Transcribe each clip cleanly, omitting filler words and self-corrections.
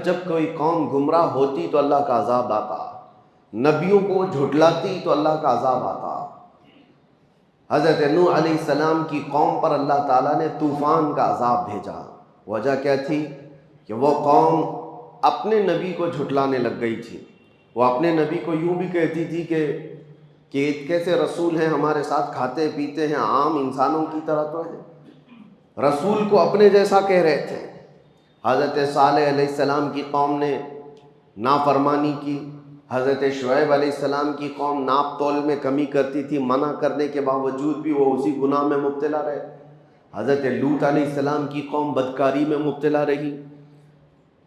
جب کوئی قوم گمراہ ہوتی تو اللہ کا عذاب آتا، نبیوں کو جھٹلاتی تو اللہ کا عذاب آتا۔ حضرت نوح علیہ السلام کی قوم پر اللہ تعالیٰ نے طوفان کا عذاب بھیجا۔ وجہ کیا تھی؟ کہ وہ قوم اپنے نبی کو جھٹلانے لگ گئی تھی۔ وہ اپنے نبی کو یوں بھی کہتی تھی کہ کیسے رسول ہیں، ہمارے ساتھ کھاتے پیتے ہیں، عام انسانوں کی طرح تو ہیں۔ رسول کو اپنے جیسا کہہ رہے تھے۔ حضرت صالح علیہ السلام کی قوم نے نافرمانی کی۔ حضرت شعیب علیہ السلام کی قوم ناپ تول میں کمی کرتی تھی، منع کرنے کے باوجود بھی وہ اسی گناہ میں مبتلا رہے۔ حضرت لوط علیہ السلام کی قوم بدکاری میں مبتلا رہی۔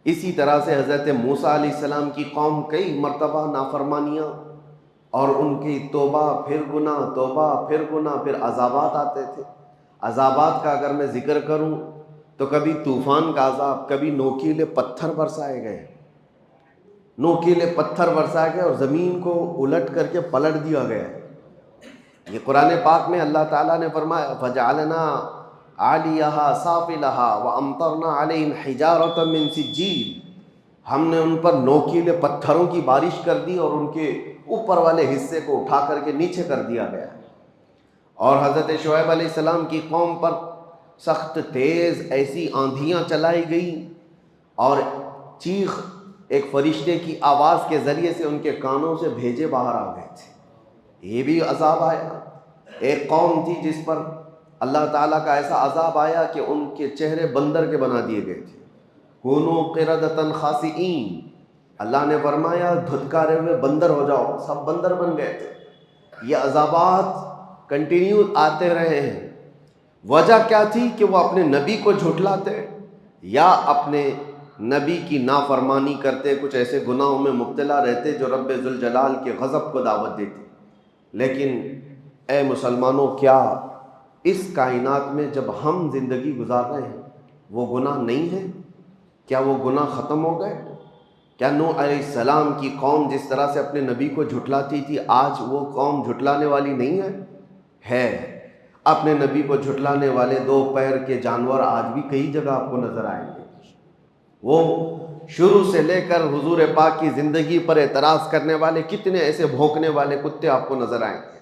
اسی طرح سے حضرت موسیٰ علیہ السلام کی قوم کئی مرتبہ نافرمانیاں اور ان کی توبہ پھر گناہ، توبہ پھر گناہ، پھر عذابات آتے تھے۔ عذابات کا اگر میں ذکر کروں تو کبھی طوفان کا عذاب، کبھی نوکیلے پتھر برسائے گئے، نوکیلے پتھر برسائے گئے اور زمین کو الٹ کر کے پلٹ دیا گیا۔ یہ قرآن پاک میں اللہ تعالیٰ نے فرمایا فَجَعَلْنَا عَالِيَهَا سَافِلَهَا وَأَمْطَرْنَا عَلَيْهِمْ حِجَارَةً مِّن سِجِّيلٍ، ہم نے ان پر نوکیلے پتھروں کی بارش کر دی اور ان کے اوپر والے حصے کو اٹھا کر کے نیچے کر دیا گیا۔ اور حضرت شعیب علیہ السلام کی قوم پر سخت تیز ایسی آندھیاں چلائی گئی اور چیخ ایک فرشتے کی آواز کے ذریعے سے ان کے کانوں سے بھیجے باہر آ گئے تھے۔ یہ بھی عذاب آیا۔ ایک قوم تھی جس پر اللہ تعالیٰ کا ایسا عذاب آیا کہ ان کے چہرے بندر کے بنا دیے گئے تھے۔ کونوا قردۃ خاسئین، اللہ نے فرمایا دھتکارے ہوئے بندر ہو جاؤ، سب بندر بن گئے تھے۔ یہ عذابات کنٹینیو آتے رہے ہیں۔ وجہ کیا تھی؟ کہ وہ اپنے نبی کو جھٹلاتے یا اپنے نبی کی نافرمانی کرتے، کچھ ایسے گناہوں میں مبتلا رہتے جو رب ذوالجلال کے غضب کو دعوت دیتے۔ لیکن اے مسلمانوں، کیا اس کائنات میں جب ہم زندگی گزار رہے ہیں وہ گناہ نہیں ہے؟ کیا وہ گناہ ختم ہو گئے؟ کیا نوح علیہ السلام کی قوم جس طرح سے اپنے نبی کو جھٹلاتی تھی، آج وہ قوم جھٹلانے والی نہیں ہے؟ اپنے نبی کو جھٹلانے والے دو پیر کے جانور آج بھی کئی جگہ آپ کو نظر آئیں گے۔ وہ شروع سے لے کر حضور پاک کی زندگی پر اعتراض کرنے والے کتنے ایسے بھونکنے والے کتے آپ کو نظر آئیں گے۔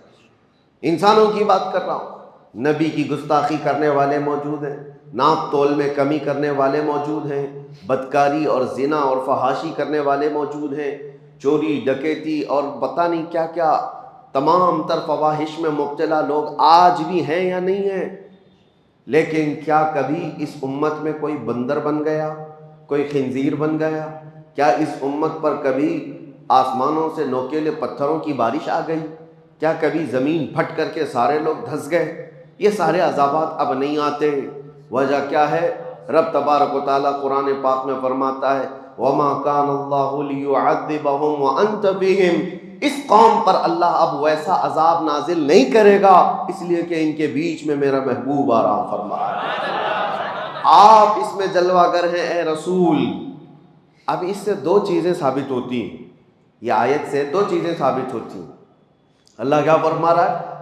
انسانوں کی بات کر رہا ہوں۔ نبی کی گستاخی کرنے والے موجود ہیں، ناپ تول میں کمی کرنے والے موجود ہیں، بدکاری اور زنا اور فحاشی کرنے والے موجود ہیں، چوری ڈکیتی اور پتہ نہیں کیا کیا تمام تر فواحش میں مبتلا لوگ آج بھی ہیں یا نہیں ہیں۔ لیکن کیا کبھی اس امت میں کوئی بندر بن گیا، کوئی خنزیر بن گیا؟ کیا اس امت پر کبھی آسمانوں سے نوکیلے پتھروں کی بارش آ گئی؟ کیا کبھی زمین پھٹ کر کے سارے لوگ دھس گئے؟ یہ سارے عذابات اب نہیں آتے۔ وجہ کیا ہے؟ رب تبارک و تعالیٰ قرآن پاک میں فرماتا ہے وَمَا كَانَ اللَّهُ لِيُعَذِّبَهُمْ وَأَنْتَ فِيهِمْ، اس قوم پر اللہ اب ویسا عذاب نازل نہیں کرے گا اس لیے کہ ان کے بیچ میں میرا محبوب آرام فرما ہے۔ آپ اس میں جلوہ گر ہیں اے رسول۔ اب اس سے دو چیزیں ثابت ہوتی ہیں، یہ آیت سے دو چیزیں ثابت ہوتی ہیں۔ اللہ کیا فرما رہا ہے؟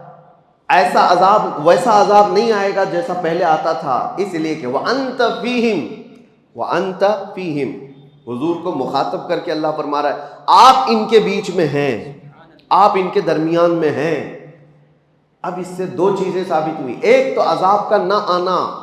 ایسا عذاب، ویسا عذاب نہیں آئے گا جیسا پہلے آتا تھا، اس لیے کہ وَأَنْتَ فِيهِمْ، وَأَنْتَ فِيهِمْ، حضور کو مخاطب کر کے اللہ فرما رہا ہے آپ ان کے بیچ میں ہیں، آپ ان کے درمیان میں ہیں۔ اب اس سے دو چیزیں ثابت ہوئی۔ ایک تو عذاب کا نہ آنا۔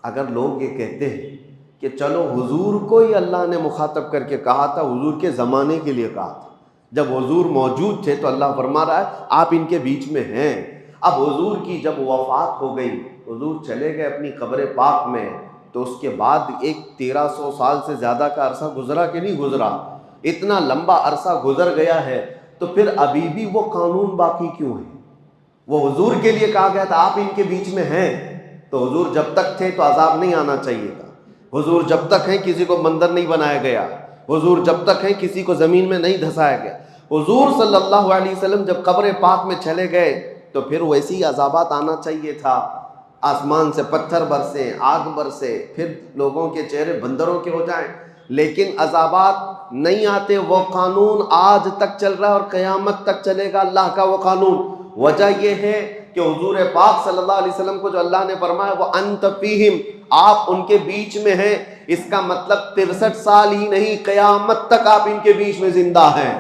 اگر لوگ یہ کہتے ہیں کہ چلو حضور کو ہی اللہ نے مخاطب کر کے کہا تھا، حضور کے زمانے کے لیے کہا تھا، جب حضور موجود تھے تو اللہ فرما رہا ہے آپ ان کے بیچ میں ہیں۔ اب حضور کی جب وفات ہو گئی، حضور چلے گئے اپنی قبر پاک میں، تو اس کے بعد ایک 1300 سال سے زیادہ کا عرصہ گزرا کہ نہیں گزرا؟ اتنا لمبا عرصہ گزر گیا ہے تو پھر ابھی بھی وہ قانون باقی کیوں ہے؟ وہ حضور کے لیے کہا گیا تھا آپ ان کے بیچ میں ہیں، تو حضور جب تک تھے تو عذاب نہیں آنا چاہیے تھا۔ حضور جب تک ہیں کسی کو بندر نہیں بنایا گیا، حضور جب تک ہیں کسی کو زمین میں نہیں دھسایا گیا۔ حضور صلی اللہ علیہ وسلم جب قبر پاک میں چلے گئے تو پھر ویسے ہی عذابات آنا چاہیے تھا، آسمان سے پتھر برسے، آگ برسے، پھر لوگوں کے چہرے بندروں کے ہو جائیں، لیکن عذابات نہیں آتے۔ وہ قانون آج تک چل رہا ہے اور قیامت تک چلے گا اللہ کا وہ قانون۔ وجہ یہ ہے کہ حضور پاک صلی اللہ علیہ وسلم کو جو اللہ نے فرمایا وہ انت فیہم، آپ ان کے بیچ میں ہیں، اس کا مطلب 63 سال ہی نہیں، قیامت تک آپ ان کے بیچ میں زندہ ہیں۔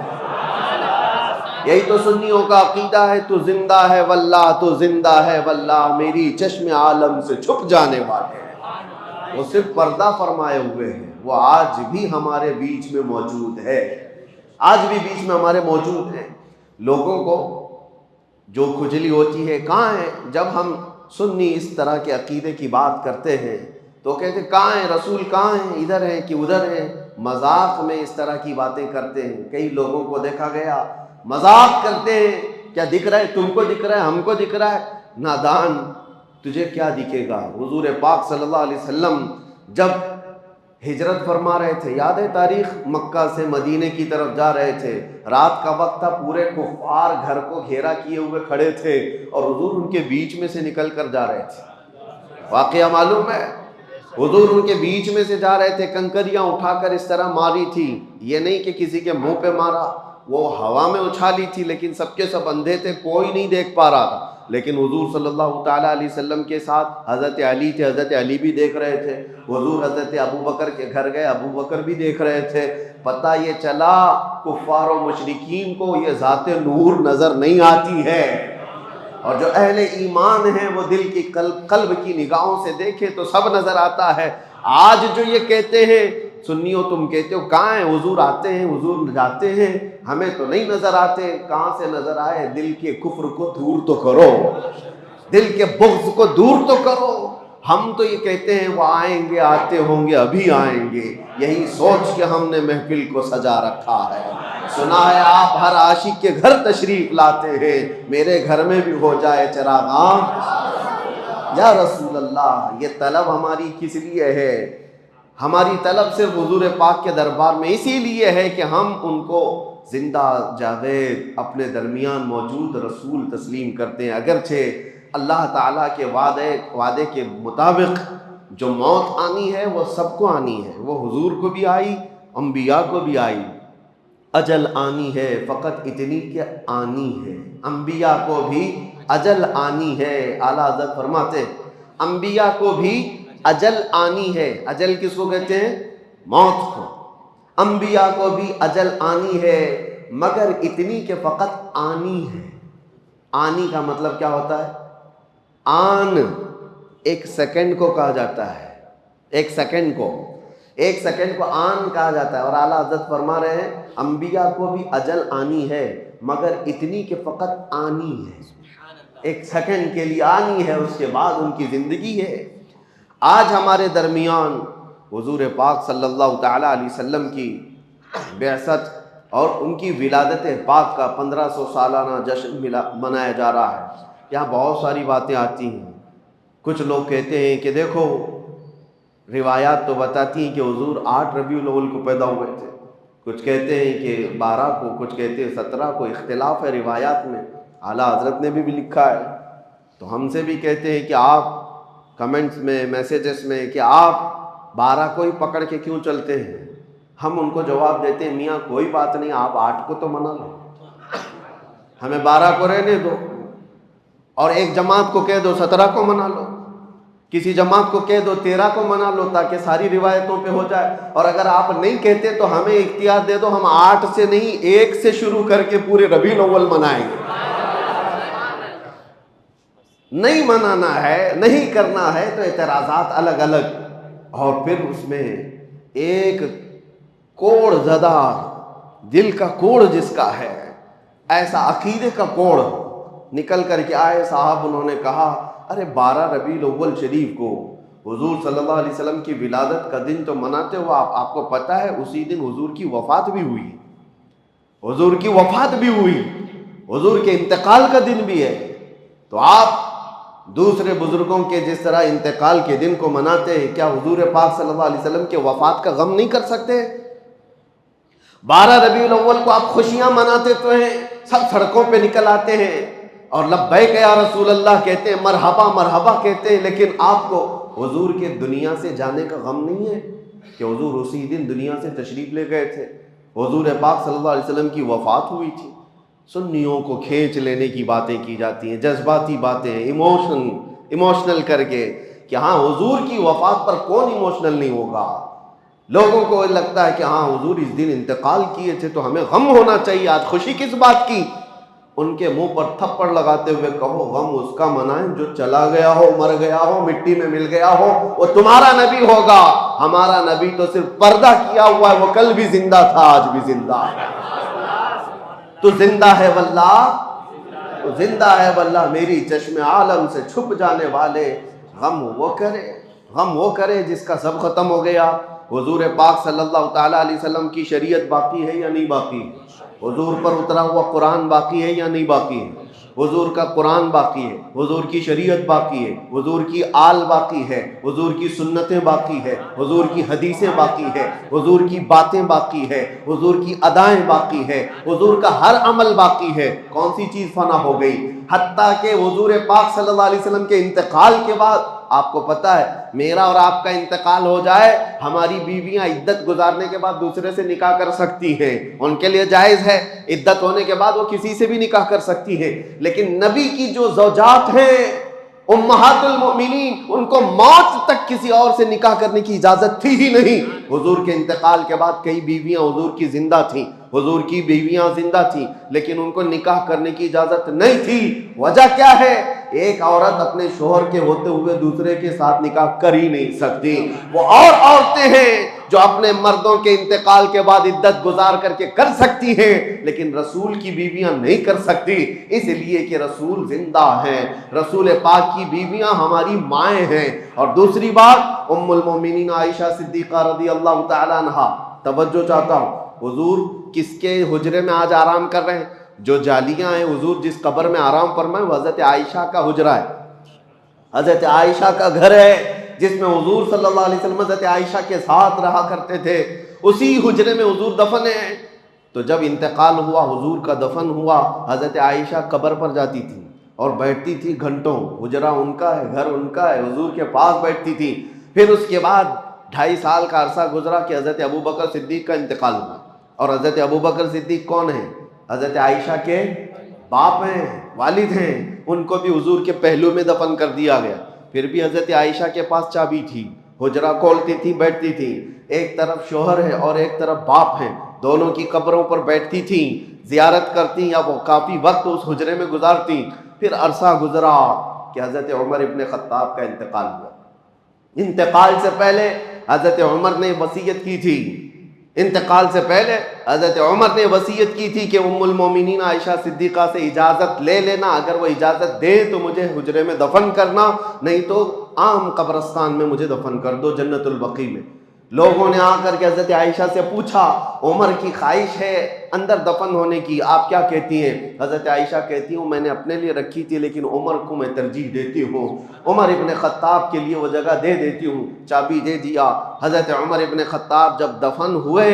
یہی تو سنیوں کا عقیدہ ہے، تو زندہ ہے واللہ، تو زندہ ہے واللہ، میری چشم عالم سے چھپ جانے والے ہیں۔ وہ صرف پردہ فرمائے ہوئے ہیں، وہ آج بھی ہمارے بیچ میں موجود ہے، آج بھی بیچ میں ہمارے موجود ہیں۔ لوگوں کو جو کھجلی ہوتی ہے، کہاں ہے؟ جب ہم سنی اس طرح کے عقیدے کی بات کرتے ہیں تو کہتے ہیں کہاں ہیں رسول، کہاں ہیں، ادھر ہیں کہ ادھر ہیں؟ مذاق میں اس طرح کی باتیں کرتے ہیں۔ کئی لوگوں کو دیکھا گیا مذاق کرتے ہیں، کیا دکھ رہا ہے تم کو، دکھ رہا ہے ہم کو، دکھ رہا ہے؟ نادان، تجھے کیا دکھے گا؟ حضور پاک صلی اللہ علیہ وسلم جب ہجرت فرما رہے تھے، یاد ہے تاریخ، مکہ سے مدینے کی طرف جا رہے تھے، رات کا وقت تھا، پورے کفار گھر کو گھیرا کیے ہوئے کھڑے تھے اور حضور ان کے بیچ میں سے نکل کر جا رہے تھے۔ واقعہ معلوم ہے، حضور ان کے بیچ میں سے جا رہے تھے، کنکریاں اٹھا کر اس طرح ماری تھی، یہ نہیں کہ کسی کے منہ پہ مارا، وہ ہوا میں اچھالی تھی، لیکن سب کے سب اندھے تھے، کوئی نہیں دیکھ پا رہا تھا۔ لیکن حضور صلی اللہ تعالیٰ علیہ وسلم کے ساتھ حضرت علی تھے، حضرت علی بھی دیکھ رہے تھے۔ حضور حضرت ابو بکر کے گھر گئے، ابو بکر بھی دیکھ رہے تھے۔ پتہ یہ چلا کفار و مشرکین کو یہ ذات نور نظر نہیں آتی ہے، اور جو اہل ایمان ہیں وہ دل کی قلب کی نگاہوں سے دیکھے تو سب نظر آتا ہے۔ آج جو یہ کہتے ہیں سنیوں، تم کہتے ہو کہاں ہیں حضور، آتے ہیں حضور جاتے ہیں، ہمیں تو نہیں نظر آتے۔ کہاں سے نظر آئے؟ دل کے کفر کو دور تو کرو، دل کے بغض کو دور تو کرو۔ ہم تو یہ کہتے ہیں وہ آئیں گے، آتے ہوں گے، ابھی آئیں گے، یہی سوچ کے ہم نے محفل کو سجا رکھا ہے۔ سنا ہے آپ ہر عاشق کے گھر تشریف لاتے ہیں، میرے گھر میں بھی ہو جائے چراغاں یا رسول اللہ۔ یہ طلب ہماری کس لیے ہے؟ ہماری طلب صرف حضور پاک کے دربار میں اسی لیے ہے کہ ہم ان کو زندہ جاوید اپنے درمیان موجود رسول تسلیم کرتے ہیں۔ اگرچہ اللہ تعالیٰ کے وعدے کے مطابق جو موت آنی ہے وہ سب کو آنی ہے، وہ حضور کو بھی آئی، انبیاء کو بھی آئی۔ اجل آنی ہے، فقط اتنی کہ آنی ہے۔ انبیاء کو بھی اجل آنی ہے۔ اعلیٰ حضرت فرماتے انبیاء کو بھی اجل آنی ہے۔ اجل کس کو کہتے ہیں؟ موت کو۔ انبیاء کو بھی اجل آنی ہے، مگر اتنی کہ فقط آنی ہے۔ آنی کا مطلب کیا ہوتا ہے؟ آن ایک سیکنڈ کو کہا جاتا ہے، ایک سیکنڈ کو آن کہا جاتا ہے۔ اور اعلیٰ حضرت فرما رہے ہیں انبیاء کو بھی اجل آنی ہے، مگر اتنی کہ فقط آنی ہے، ایک سیکنڈ کے لیے آنی ہے، اس کے بعد ان کی زندگی ہے۔ آج ہمارے درمیان حضور پاک صلی اللہ تعالیٰ علیہ وسلم کی بعثت اور ان کی ولادت پاک کا 1500 سالانہ جشن منایا جا رہا ہے۔ یہاں بہت ساری باتیں آتی ہیں۔ کچھ لوگ کہتے ہیں کہ دیکھو روایات تو بتاتی ہیں کہ حضور 8 ربیع الاول کو پیدا ہوئے تھے، کچھ کہتے ہیں کہ 12 کو، کچھ کہتے ہیں 17 کو، اختلاف ہے روایات میں۔ اعلیٰ حضرت نے بھی لکھا ہے، تو ہم سے بھی کہتے ہیں کہ آپ کمنٹس میں، میسیجز میں، کہ آپ 12 کو ہی پکڑ کے کیوں چلتے ہیں؟ ہم ان کو جواب دیتے ہیں میاں کوئی بات نہیں، آپ 8 کو تو منا لو، ہمیں 12 کو رہنے دو، اور ایک جماعت کو کہہ دو 17 کو منا لو، کسی جماعت کو کہہ دو 13 کو منا لو، تاکہ ساری روایتوں پہ ہو جائے۔ اور اگر آپ نہیں کہتے تو ہمیں اختیار دے دو، ہم 8 سے نہیں 1 سے شروع کر کے پورے ربیع الاول منائیں گے۔ نہیں منانا ہے، نہیں کرنا ہے تو اعتراضات الگ الگ، اور پھر اس میں ایک کوڑ زدہ دل کا کوڑ جس کا ہے، ایسا عقیدے کا کوڑ نکل کر کے آئے صاحب، انہوں نے کہا ارے 12 ربیع الاول شریف کو حضور صلی اللہ علیہ وسلم کی ولادت کا دن تو مناتے ہو، آپ کو پتہ ہے اسی دن حضور کی وفات بھی ہوئی، حضور کی وفات بھی ہوئی، حضور کے انتقال کا دن بھی ہے، تو آپ دوسرے بزرگوں کے جس طرح انتقال کے دن کو مناتے ہیں، کیا حضور پاک صلی اللہ علیہ وسلم کے وفات کا غم نہیں کر سکتے؟ 12 ربیع الاول کو آپ خوشیاں مناتے تو ہیں، سب سڑکوں پہ نکل آتے ہیں اور لبیک یا رسول اللہ کہتے ہیں، مرحبا مرحبا کہتے ہیں، لیکن آپ کو حضور کے دنیا سے جانے کا غم نہیں ہے کہ حضور اسی دن دنیا سے تشریف لے گئے تھے، حضور پاک صلی اللہ علیہ وسلم کی وفات ہوئی تھی۔ سنیوں کو کھینچ لینے کی باتیں کی جاتی ہیں، جذباتی باتیں، ایموشنل کر کے کہ ہاں حضور کی وفات پر کون ایموشنل نہیں ہوگا. لوگوں کو لگتا ہے کہ ہاں حضور اس دن انتقال کیے تھے تو ہمیں غم ہونا چاہیے، آج خوشی کس بات کی؟ ان کے منہ پر تھپڑ لگاتے ہوئے کہو غم اس کا منائیں جو چلا گیا ہو، مر گیا ہو، مٹی میں مل گیا ہو. وہ تمہارا نبی ہوگا، ہمارا نبی تو صرف پردہ کیا ہوا ہے، وہ کل بھی زندہ تھا، آج بھی زندہ ہے. تو زندہ ہے واللہ، تو زندہ ہے واللہ میری چشم عالم سے چھپ جانے والے. غم وہ کرے جس کا سب ختم ہو گیا. حضور پاک صلی اللہ تعالیٰ علیہ وسلم کی شریعت باقی ہے یا نہیں باقی ہے؟ حضور پر اترا ہوا قرآن باقی ہے یا نہیں باقی ہے؟ حضور کا قرآن باقی ہے، حضور کی شریعت باقی ہے، حضور کی آل باقی ہے، حضور کی سنتیں باقی ہے، حضور کی حدیثیں باقی ہے، حضور کی باتیں باقی ہے، حضور کی ادائیں باقی ہے، حضور کا ہر عمل باقی ہے. کون سی چیز فنا ہو گئی؟ حتیٰ کہ حضور پاک صلی اللہ علیہ وسلم کے انتقال کے بعد، آپ کو پتہ ہے میرا اور آپ کا انتقال ہو جائے، ہماری بیویاں عدت گزارنے کے بعد دوسرے سے نکاح کر سکتی ہیں، ان کے لیے جائز ہے. عدت ہونے کے بعد وہ کسی سے بھی نکاح کر سکتی ہیں. لیکن نبی کی جو زوجات ہیں امہات المؤمنین، ان کو موت تک کسی اور سے نکاح کرنے کی اجازت تھی ہی نہیں. حضور کے انتقال کے بعد کئی بیویاں حضور کی زندہ تھیں، حضور کی بیویاں زندہ تھیں، لیکن ان کو نکاح کرنے کی اجازت نہیں تھی. وجہ کیا ہے؟ ایک عورت اپنے شوہر کے ہوتے ہوئے دوسرے کے ساتھ نکاح کر ہی نہیں سکتی. وہ اور عورتیں ہیں جو اپنے مردوں کے انتقال کے بعد عدت گزار کر کے کر سکتی ہیں، لیکن رسول کی بیویاں نہیں کر سکتی، اس لیے کہ رسول زندہ ہیں. رسول پاک کی بیویاں ہماری مائیں ہیں. اور دوسری بات، ام المومنین عائشہ صدیقہ رضی اللہ تعالیٰ عنہا، توجہ چاہتا ہوں، حضور کس کے حجرے میں آج آرام کر رہے ہیں؟ جو جالیاں ہیں، حضور جس قبر میں آرام فرمائے وہ حضرت عائشہ کا حجرہ ہے، حضرت عائشہ کا گھر ہے، جس میں حضور صلی اللہ علیہ وسلم حضرت عائشہ کے ساتھ رہا کرتے تھے. اسی حجرے میں حضور دفن ہیں. تو جب انتقال ہوا، حضور کا دفن ہوا، حضرت عائشہ قبر پر جاتی تھی اور بیٹھتی تھی گھنٹوں. حجرہ ان کا ہے، گھر ان کا ہے، حضور کے پاس بیٹھتی تھی. پھر اس کے بعد 2.5 سال کا عرصہ گزرا کہ حضرت ابوبکر صدیق کا انتقال ہوا. اور حضرت ابوبکر صدیق کون ہیں؟ حضرت عائشہ کے باپ ہیں، والد ہیں. ان کو بھی حضور کے پہلو میں دفن کر دیا گیا. پھر بھی حضرت عائشہ کے پاس چابی تھی، حجرہ کھولتی تھی، بیٹھتی تھی. ایک طرف شوہر ہے اور ایک طرف باپ ہیں، دونوں کی قبروں پر بیٹھتی تھی، زیارت کرتی یا وہ کافی وقت اس حجرے میں گزارتی. پھر عرصہ گزرا کہ حضرت عمر ابن خطاب کا انتقال ہوا. انتقال سے پہلے حضرت عمر نے وصیت کی تھی، انتقال سے پہلے حضرت عمر نے وصیت کی تھی کہ ام المومنین عائشہ صدیقہ سے اجازت لے لینا، اگر وہ اجازت دے تو مجھے حجرے میں دفن کرنا، نہیں تو عام قبرستان میں مجھے دفن کر دو، جنت البقیع میں. لوگوں نے آ کر کے حضرت عائشہ سے پوچھا، عمر کی خواہش ہے اندر دفن ہونے کی، آپ کیا کہتی ہیں؟ حضرت عائشہ کہتی ہوں میں نے اپنے لیے رکھی تھی، لیکن عمر کو میں ترجیح دیتی ہوں، عمر ابن خطاب کے لیے وہ جگہ دے دیتی ہوں. چابی دے دیا. حضرت عمر ابن خطاب جب دفن ہوئے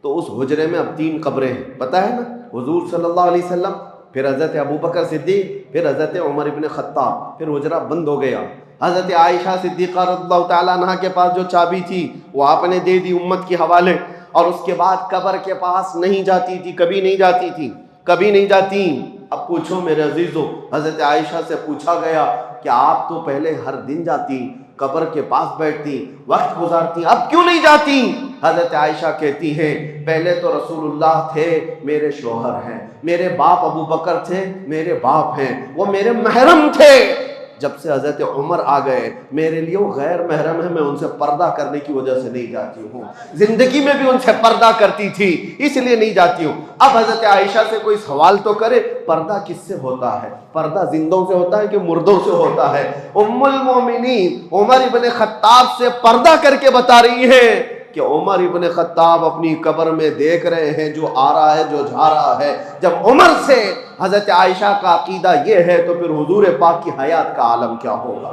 تو اس حجرے میں اب 3 قبریں ہیں، پتہ ہے نا، حضور صلی اللہ علیہ وسلم، پھر حضرت ابوبکر صدیق، پھر حضرت عمر ابن خطاب. پھر حجرہ بند ہو گیا. حضرت عائشہ صدیقہ رضی اللہ تعالیٰ عنہ کے پاس جو چابی تھی وہ آپ نے دے دی امت کے حوالے، اور اس کے بعد قبر کے پاس نہیں جاتی تھی، کبھی نہیں جاتی تھی، کبھی نہیں جاتی. اب پوچھو میرے عزیزو، حضرت عائشہ سے پوچھا گیا کہ آپ تو پہلے ہر دن جاتی، قبر کے پاس بیٹھتی، وقت گزارتی، اب کیوں نہیں جاتی؟ حضرت عائشہ کہتی ہیں پہلے تو رسول اللہ تھے، میرے شوہر ہیں، میرے باپ ابو بکر تھے، میرے باپ ہیں، وہ میرے محرم تھے. جب سے حضرت عمر آ گئے میرے لیے وہ غیر محرم ہے، میں ان سے پردہ کرنے کی وجہ سے نہیں جاتی ہوں. زندگی میں بھی ان سے پردہ کرتی تھی، اس لیے نہیں جاتی ہوں. اب حضرت عائشہ سے کوئی سوال تو کرے، پردہ کس سے ہوتا ہے؟ پردہ زندوں سے ہوتا ہے کہ مردوں سے ہوتا ہے؟ ام المومنین عمر ابن خطاب سے پردہ کر کے بتا رہی ہے کہ عمر ابن خطاب اپنی قبر میں دیکھ رہے ہیں جو آ رہا ہے، جو جا رہا ہے. جب عمر سے حضرت عائشہ کا عقیدہ یہ ہے تو پھر حضور پاک کی حیات کا عالم کیا ہوگا؟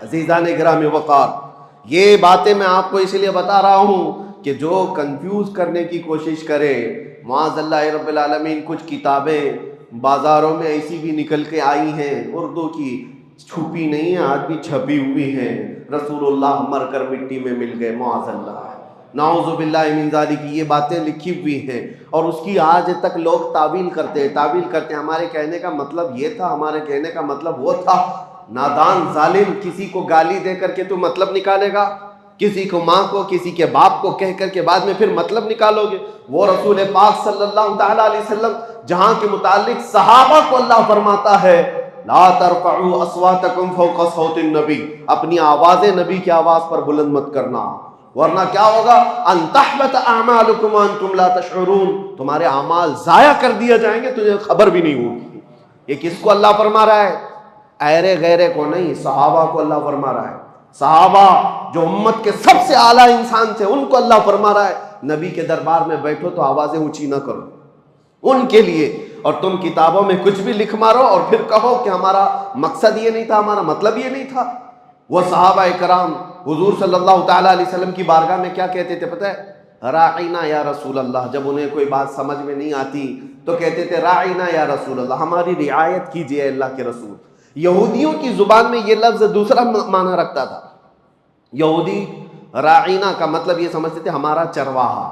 عزیزان گرامی وقار، یہ باتیں میں آپ کو اس لیے بتا رہا ہوں کہ جو کنفیوز کرنے کی کوشش کرے، معاذ اللہ رب العالمین. کچھ کتابیں بازاروں میں ایسی بھی نکل کے آئی ہیں، اردو کی، چھپی نہیں ہیں، آج بھی چھپی ہوئی ہیں، رسول اللہ مر کر مٹی میں مل گئے، معاذ اللہ، نعوذ باللہ من ذالک، یہ باتیں لکھی ہوئی ہیں. اور اس کی آج تک لوگ تعویل کرتے ہیں. ہمارے کہنے کا مطلب یہ تھا، ہمارے کہنے کا مطلب وہ تھا. نادان ظالم کسی کو گالی دے کر کے تو مطلب نکالے گا، کسی کو ماں کو کسی کے باپ کو کہہ کر کے بعد میں پھر مطلب نکالو گے؟ وہ رسول پاک صلی اللہ تعالی علیہ وسلم جہاں کے متعلق صحابہ کو اللہ فرماتا ہے لا ترفعوا اصواتکم فوق صوت النبی، اپنی آوازیں نبی کی آواز پر بلند مت کرنا، ورنہ کیا ہوگا؟ ان تحبط اعمالکم وانتم لا تشعرون، تمہارے اعمال ضائع کر دیے جائیں گے، تجھے خبر بھی نہیں ہوگی۔ یہ کس کو اللہ فرما رہا ہے؟ ایرے غیرے کو نہیں، صحابہ کو اللہ فرما رہا ہے۔ صحابہ جو امت کے سب سے اعلیٰ انسان تھے ان کو اللہ فرما رہا ہے نبی کے دربار میں بیٹھو تو آوازیں اونچی نہ کرو ان کے لیے، اور تم کتابوں میں کچھ بھی لکھ مارو اور پھر کہو کہ ہمارا مقصد یہ نہیں تھا، ہمارا مطلب یہ نہیں تھا۔ وہ صحابہ کرام حضور صلی اللہ تعالیٰ علیہ وسلم کی بارگاہ میں کیا کہتے تھے پتہ ہے؟ راعینا یا رسول اللہ، جب انہیں کوئی بات سمجھ میں نہیں آتی تو کہتے تھے راعینا یا رسول اللہ، ہماری رعایت کیجئے اللہ کے رسول۔ یہودیوں کی زبان میں یہ لفظ دوسرا معنی رکھتا تھا۔ یہودی راعینا کا مطلب یہ سمجھتے تھے ہمارا چرواہا،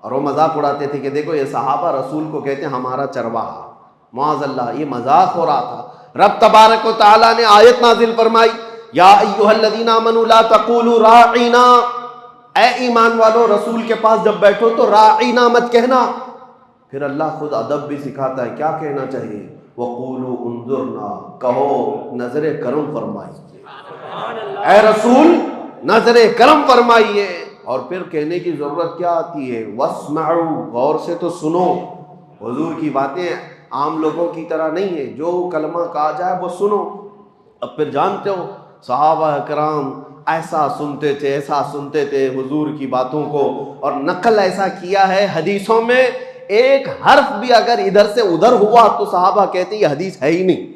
اور وہ مذاق اڑاتے تھے کہ دیکھو یہ صحابہ رسول کو کہتے ہیں ہمارا چرواہا، معاذ اللہ، یہ مذاق ہو رہا تھا۔ رب تبارک و تعالیٰ نے آیت نازل فرمائی یا ایھا الذین آمنوا لا تقولوا راعینا، اے ایمان والو رسول کے پاس جب بیٹھو تو راعینا مت کہنا۔ پھر اللہ خود ادب بھی سکھاتا ہے، کیا کہنا چاہیے؟ وقولوا انظرنا، کہو نظر کرم فرمائیے، اے رسول نظر کرم فرمائیے۔ اور پھر کہنے کی ضرورت کیا آتی ہے؟ واسمعوا، غور سے تو سنو۔ حضور کی باتیں عام لوگوں کی طرح نہیں ہے، جو کلمہ کہا جائے وہ سنو۔ اب پھر جانتے ہو صحابہ کرام ایسا سنتے تھے، ایسا سنتے تھے حضور کی باتوں کو، اور نقل ایسا کیا ہے حدیثوں میں، ایک حرف بھی اگر ادھر سے ادھر ہوا تو صحابہ کہتے ہیں یہ حدیث ہے ہی نہیں،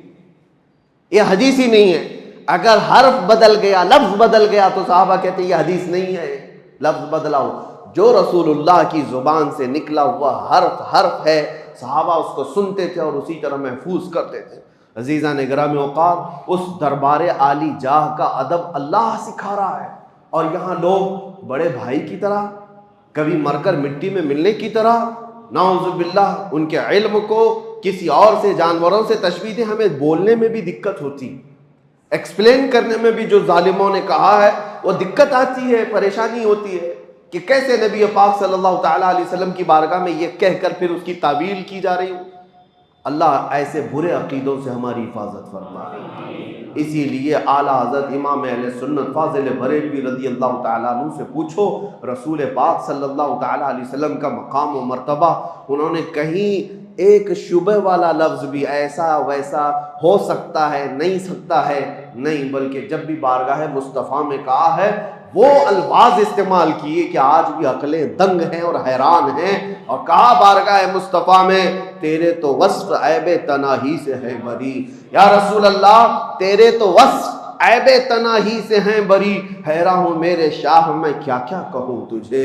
یہ حدیث ہی نہیں ہے۔ اگر حرف بدل گیا، لفظ بدل گیا تو صحابہ کہتے ہیں یہ حدیث نہیں ہے، لفظ بدلا ہو۔ جو رسول اللہ کی زبان سے نکلا ہوا حرف ہے، صحابہ اس کو سنتے تھے اور اسی طرح محفوظ کرتے تھے۔ عزیزان گرامی اوقات، اس دربار عالی جاہ کا ادب اللہ سکھا رہا ہے، اور یہاں لوگ بڑے بھائی کی طرح، کبھی مر کر مٹی میں ملنے کی طرح، نعوذ باللہ، ان کے علم کو کسی اور سے، جانوروں سے تشبیہ دیں۔ ہمیں بولنے میں بھی دقت ہوتی، ایکسپلین کرنے میں بھی جو ظالموں نے کہا ہے وہ دقت آتی ہے، پریشانی ہوتی ہے کہ کیسے نبی پاک صلی اللہ تعالیٰ علیہ وسلم کی بارگاہ میں یہ کہہ کر پھر اس کی تعویل کی جا رہی ہوں۔ اللہ ایسے برے عقیدوں سے ہماری حفاظت فرمائے۔ اسی لیے اعلیٰ حضرت امام اہل سنت فاضل بریلوی رضی اللہ تعالیٰ عنہ سے پوچھو، رسول پاک صلی اللہ تعالیٰ علیہ وسلم کا مقام و مرتبہ، انہوں نے کہیں ایک شبہ والا لفظ بھی ایسا ویسا ہو سکتا ہے، نہیں سکتا ہے، نہیں، بلکہ جب بھی بارگاہ مصطفیٰ میں کہا ہے وہ الفاظ استعمال کیے کہ آج بھی عقلیں دنگ ہیں اور حیران ہیں، اور کہا بارگاہ مصطفیٰ میں تیرے تو وصف عیب تناہی سے ہے بری، یا رسول اللہ تیرے تو وصف عیب تناہی سے ہیں بری، حیران ہوں میرے شاہ میں کیا کیا کہوں تجھے،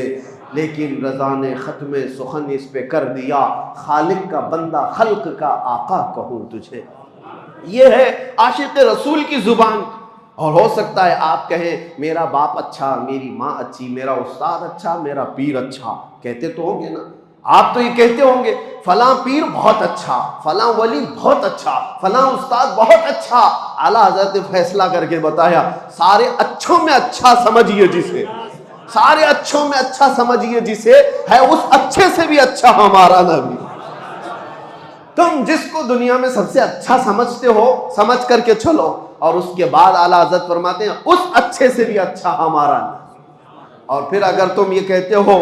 لیکن رضا نے ختم سخن اس پہ کر دیا، خالق کا بندہ خلق کا آقا کہوں تجھے۔ یہ ہے عاشق رسول کی زبان۔ اور ہو سکتا ہے آپ کہیں میرا باپ اچھا، میری ماں اچھی، میرا استاد اچھا، میرا پیر اچھا، کہتے تو ہوں گے نا، آپ تو یہ کہتے ہوں گے فلاں پیر بہت اچھا، فلاں ولی بہت اچھا، فلاں استاد بہت اچھا۔ اعلیٰ حضرت نے فیصلہ کر کے بتایا سارے اچھوں میں اچھا سمجھیے جسے، سارے اچھوں میں اچھا سمجھیے جسے، ہے اس اچھے سے بھی اچھا ہمارا نبی۔ تم جس کو دنیا میں سب سے اچھا سمجھتے ہو سمجھ کر کے چلو، اور اس کے بعد اعلیٰ حضرت فرماتے ہیں اس اچھے سے بھی اچھا ہمارا نبی۔ اور پھر اگر تم یہ کہتے ہو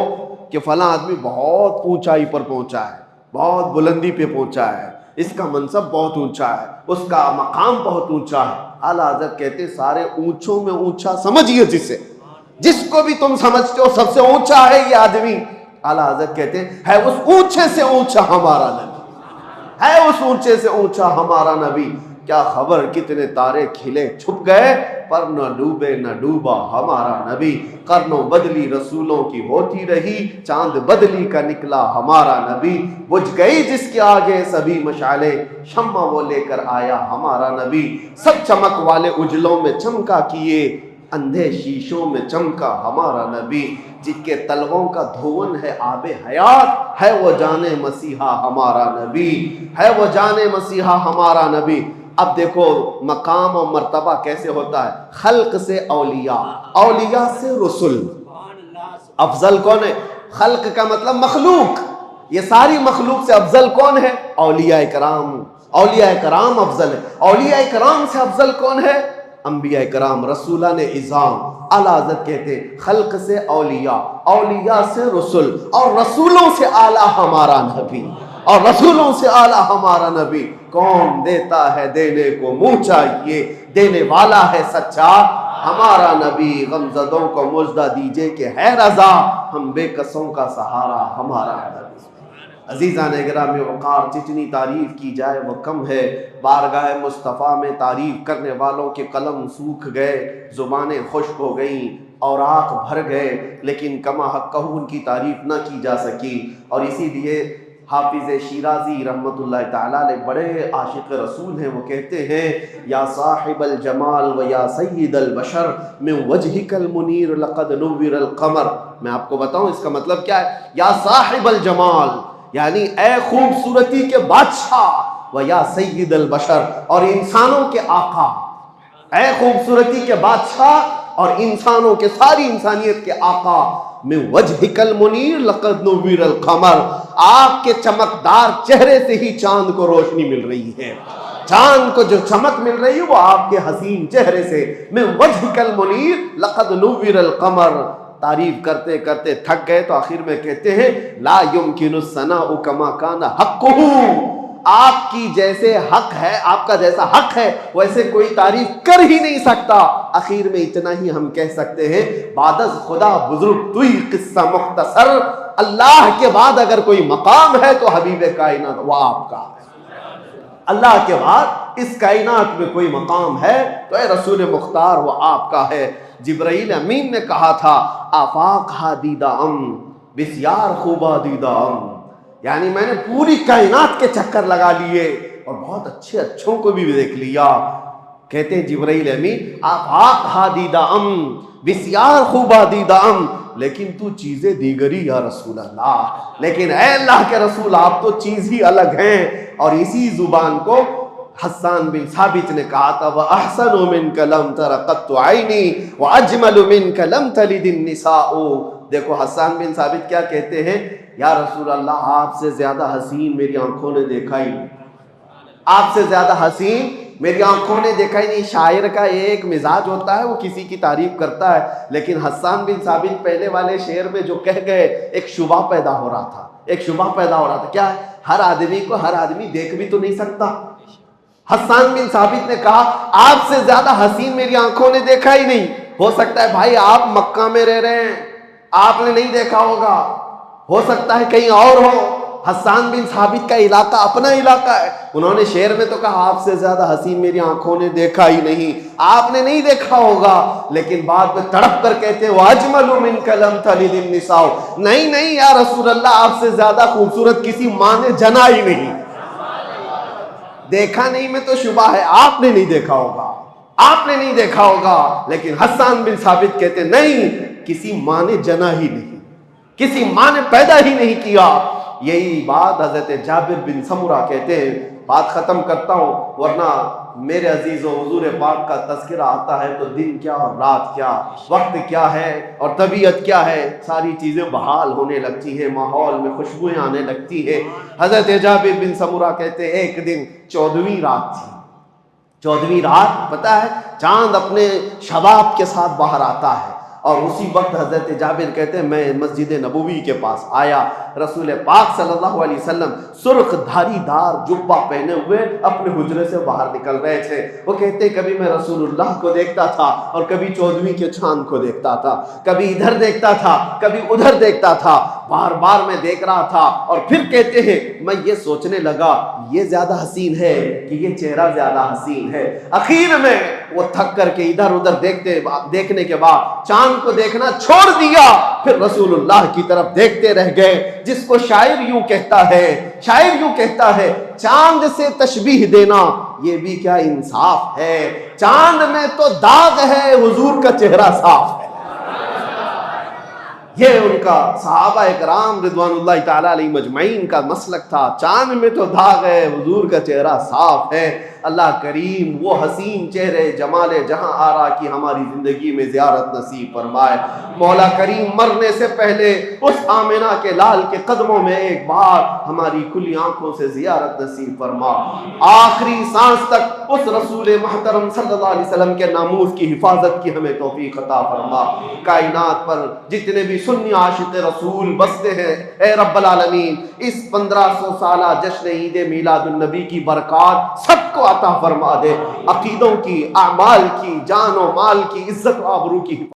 کہ فلاں آدمی بہت اونچائی پر پہنچا ہے، بہت بلندی پہ پہنچا ہے، اس کا منصب بہت اونچا ہے، اس کا مقام بہت اونچا ہے، اعلیٰ حضرت کہتے سارے اونچوں میں اونچا سمجھیے جسے، جس کو بھی تم سمجھتے ہو سب سے اونچا ہے یہ آدمی، اعلیٰ حضرت کہتے ہیں ہے اس اونچے سے اونچا ہمارا نبی، ہے اس اونچے سے اونچا ہمارا نبی۔ کیا خبر کتنے تارے کھلے چھپ گئے پر نہ ڈوبے نہ ڈوبا ہمارا نبی، قرنوں بدلی رسولوں کی ہوتی رہی، چاند بدلی کا نکلا ہمارا نبی، بجھ گئی جس کے آگے سبھی مشعلیں، شمع وہ لے کر آیا ہمارا نبی، سب چمک والے اجلوں میں چمکا کیے، اندھے شیشوں میں چمکا ہمارا نبی، جن کے تلووں کا دھون ہے آب حیات، ہے وہ جان مسیحا ہمارا نبی، ہے وہ جان مسیحا ہمارا نبی۔ اب دیکھو مقام اور مرتبہ کیسے ہوتا ہے، خلق سے اولیاء، اولیاء سے رسل. افضل کون ہے؟ خلق کا مطلب مخلوق، یہ ساری مخلوق سے افضل کون ہے؟ اولیاء کرام. اولیاء کرام افضل ہے. اولیاء کرام سے افضل کون ہے؟ انبیاء کرام، رسولان اعظام. اعلیٰ حضرت کہتے ہیں خلق سے اولیاء، اولیاء سے رسول، اور رسولوں سے اعلیٰ ہمارا نبی، اور رسولوں سے اعلیٰ ہمارا نبی. کون دیتا ہے دینے کو منہ چاہیے، دینے والا ہے سچا ہمارا نبی. غمزدوں کو مژدہ دیجئے کہ ہے رضا، ہم بے کسوں کا سہارا ہمارا نبی. عزیزان گرامی وقار، جتنی تعریف کی جائے وہ کم ہے. بارگاہ مصطفیٰ میں تعریف کرنے والوں کے قلم سوکھ گئے، زبانیں خشک ہو گئیں اور آنکھ بھر گئے، لیکن کما حق ان کی تعریف نہ کی جا سکی. اور اسی لیے حافظ شیرازی رحمۃ اللہ تعالیٰ علیہ بڑے عاشق رسول ہیں، وہ کہتے ہیں یا صاحب الجمال و یا سید البشر من وجہک المنیر لقد نور القمر. میں آپ کو بتاؤں اس کا مطلب کیا ہے. یا صاحب الجمال یعنی اے خوبصورتی کے بادشاہ، و یا سید البشر اور انسانوں کے آقا. اے خوبصورتی کے بادشاہ اور انسانوں کے، ساری انسانیت کے آقا. من وجہک المنیر لقد نور القمر، آپ کے چمکدار چہرے سے ہی چاند کو روشنی مل رہی ہے. چاند کو جو چمک مل رہی ہے وہ آپ کے حسین چہرے سے. من وجہک المنیر لقد نور القمر. تعریف کرتے کرتے تھک گئے تو آخر میں کہتے ہیں لا یمکن الثناء کما کان حقہ. آپ کی جیسے حق ہے، آپ کا جیسا حق ہے ویسے کوئی تعریف کر ہی نہیں سکتا. اخیر میں اتنا ہی ہم کہہ سکتے ہیں بعد از خدا بزرگ توئی قصہ مختصر. اللہ کے بعد اگر کوئی مقام ہے تو حبیب کائنات وہ آپ کا ہے. اللہ کے بعد اس کائنات میں کوئی مقام ہے تو اے رسول مختار وہ آپ کا ہے. جبرائیل امین نے کہا تھا آفاق ہا دیدہ ام بسیار خوبا دیدہ ام، یعنی میں نے پوری کائنات کے چکر لگا لیے اور بہت اچھے اچھوں کو بھی دیکھ لیا. کہتے ہیں جبرائیل امین آفاق ہا دیدہ ام بسیار خوبا دیدہ ام، لیکن تو چیزیں دیگری یا رسول اللہ. لیکن اے اللہ کے رسول آپ تو چیز ہی الگ ہیں. اور اسی زبان کو حسان بن ثابت نے کہا تھا وَأَحْسَنُ مِنْكَ لَمْ تَرَ قَطُّ عَيْنِي وَأَجْمَلُ مِنْكَ لَمْ تَلِدِ النِّسَاءُ. دیکھو حسان بن ثابت کیا کہتے ہیں، یا رسول اللہ آپ سے زیادہ حسین میری آنکھوں نے دیکھا ہی نہیں، آپ سے زیادہ حسین میری آنکھوں نے دیکھا ہی نہیں. شاعر کا ایک مزاج ہوتا ہے وہ کسی کی تعریف کرتا ہے، لیکن حسان بن ثابت پہلے والے شعر میں جو کہہ گئے ایک شبہ پیدا ہو رہا تھا، ایک شبہ پیدا ہو رہا تھا. کیا ہے؟ ہر آدمی کو ہر آدمی دیکھ بھی تو نہیں سکتا. حسان بن ثابت نے کہا آپ سے زیادہ حسین میری آنکھوں نے دیکھا ہی نہیں. ہو سکتا ہے بھائی آپ مکہ میں رہ رہے ہیں، آپ نے نہیں دیکھا ہوگا، ہو سکتا ہے کہیں اور ہو. حسان بن ثابت کا علاقہ اپنا علاقہ ہے. انہوں نے شعر میں تو کہا آپ سے زیادہ حسین میری آنکھوں نے دیکھا ہی نہیں، آپ نے نہیں دیکھا ہوگا. لیکن بعد میں تڑپ کر کہتے ہیں وَأَجْمَلُ مِنْكَ لَمْ تَلِدِ النِّسَاءُ. نہیں نہیں یا رسول اللہ آپ سے زیادہ خوبصورت کسی ماں نے جنا ہی نہیں. دیکھا نہیں میں تو شبہ ہے آپ نے نہیں دیکھا ہوگا، آپ نے نہیں دیکھا ہوگا. لیکن حسان بن ثابت کہتے نہیں کسی ماں نے جنا ہی نہیں، کسی ماں نے پیدا ہی نہیں کیا. یہی بات حضرت جابر بن سمرہ کہتے ہیں. بات ختم کرتا ہوں ورنہ میرے عزیز و حضور پاک کا تذکرہ آتا ہے تو دن کیا اور رات کیا، وقت کیا ہے اور طبیعت کیا ہے، ساری چیزیں بحال ہونے لگتی ہیں، ماحول میں خوشبوئیں آنے لگتی ہے. حضرت جابر بن سمرہ کہتے ہیں ایک دن 14ویں رات تھی. 14ویں رات پتہ ہے چاند اپنے شباب کے ساتھ باہر آتا ہے، اور اسی وقت حضرت جابر کہتے ہیں میں مسجد نبوی کے پاس آیا. رسول پاک صلی اللہ علیہ وسلم سرخ دھاری دار جبہ پہنے ہوئے اپنے حجرے سے باہر نکل رہے تھے. وہ کہتے ہیں کبھی میں رسول اللہ کو دیکھتا تھا اور کبھی 14ویں کے چاند کو دیکھتا تھا، کبھی ادھر دیکھتا تھا کبھی ادھر دیکھتا تھا، بار بار میں دیکھ رہا تھا. اور پھر کہتے ہیں میں یہ سوچنے لگا یہ زیادہ حسین ہے کہ یہ چہرہ زیادہ حسین ہے. اخیر میں وہ تھک کر کے ادھر ادھر دیکھنے کے بعد چاند کو دیکھنا چھوڑ دیا، پھر رسول اللہ کی طرف دیکھتے رہ گئے. جس کو شاعر یوں کہتا ہے، شاعر یوں کہتا ہے چاند سے تشبیہ دینا یہ بھی کیا انصاف ہے، چاند میں تو داغ ہے حضور کا چہرہ صاف ہے. یہ ان کا صحابہ کرام رضوان اللہ تعالیٰ علیہ مجمعین کا مسلک تھا. چاند میں تو داغ ہے حضور کا چہرہ صاف ہے. اللہ کریم وہ حسین چہرے جمال جہاں آرا کی ہماری زندگی میں زیارت نصیب فرمائے. مولا کریم مرنے سے پہلے اس آمنہ کے لال کے قدموں میں ایک بار ہماری کھلی آنکھوں سے زیارت نصیب فرما. آخری سانس تک اس رسول محترم صلی اللہ علیہ وسلم کے ناموس کی حفاظت کی ہمیں توفیق عطا فرما. کائنات پر جتنے بھی سنی عاشق رسول بستے ہیں اے رب العالمین اس 1500 سالہ جشن عید میلاد النبی کی برکات سب کو عطا فرما دے. عقیدوں کی، اعمال کی، جان و مال کی، عزت و آبرو کی